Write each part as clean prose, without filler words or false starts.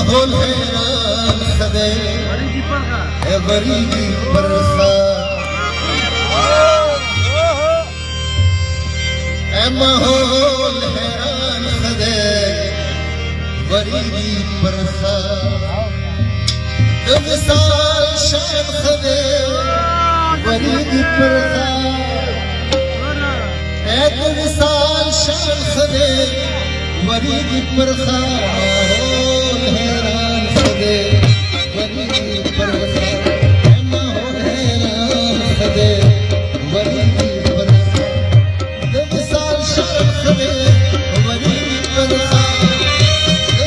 माहौल हैरान खदे है वरीगी परसा है माहौल हैरान खदे वरीगी परसा विसाल शान खदे वरीगी परसा विसाल शान खदे वरीगी परसा माहौल हैरान खदे वरीगी परसा माहौल हैरान खदे वरीगी परसा विसाल शान खदे वरीगी परसा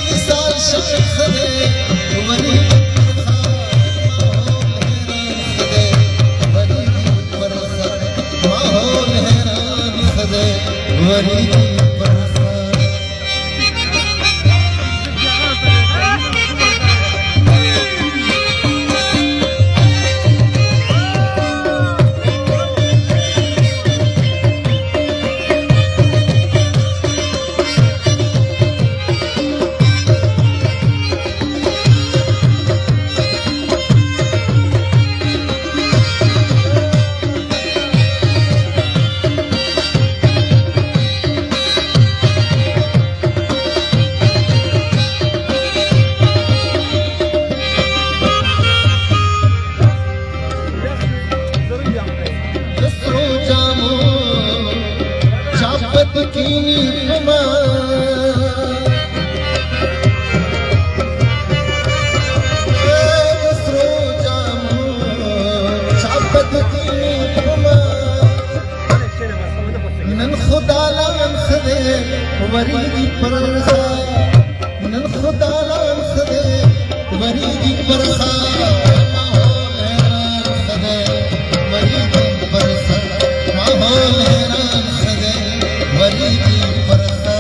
विसाल शान खदे वरीगी परसा माहौल हैरान खदे वरीगी वरीगी परसा नन खुदा लान खदे वरीगी परसा माहौल हैरान खदे वरीगी परसा माहौल हैरान खदे वरीगी परसा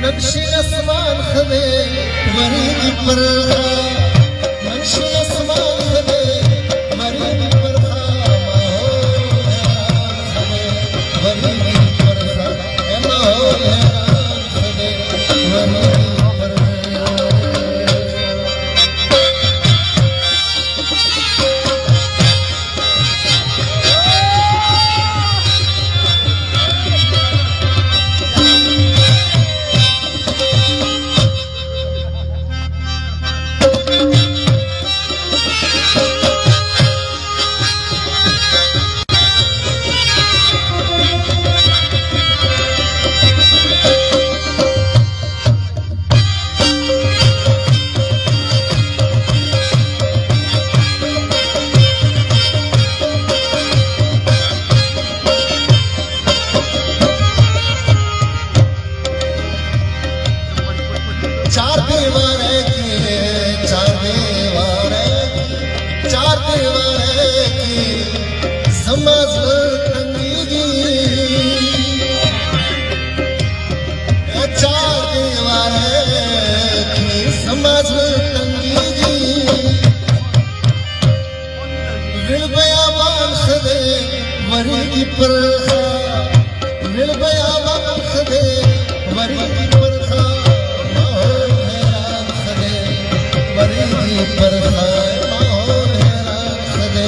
नक्शे आसमान खदे वरीगी परसा नक्शे आसमान खदे वरीगी परसा माहौल हैरान खदे वरीगी परसा माहौल हैरान खदे वरीगी चार दीवारे की समाज तंगी चार दीवारे की समाज तंगी मिल बयाबान खदे वरीगी परसा मिल बयाबान खदे वरीगी परसा वरीगी परसा माहौल हैरान खदे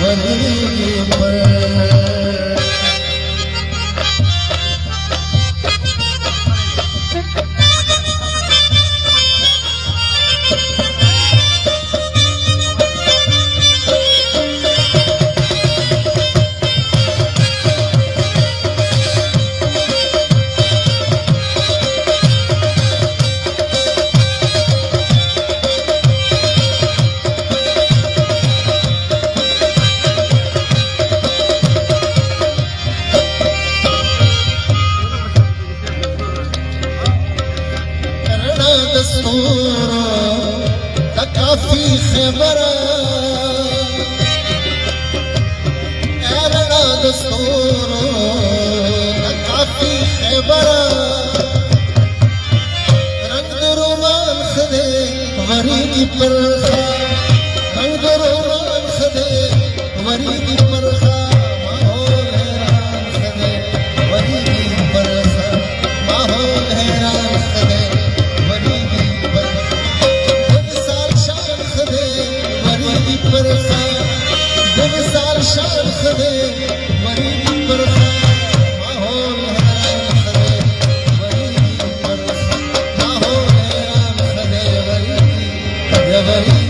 वरीगी परसा काफी खैबरा एरना दस्तूरो काफी खैबरा रंग रोमान खदे वरी की परखा रंग रोमान खदे वरी की परखा माहौल हैरान खदे वरी की परखा माहौल हैरान खदे वरी की परखा जब साल शान खदे वरी की परखा जब साल शान खदे वरी की परखा माहौल हैरान खदे वरी की परखा माहौल हैरान खदे वरी की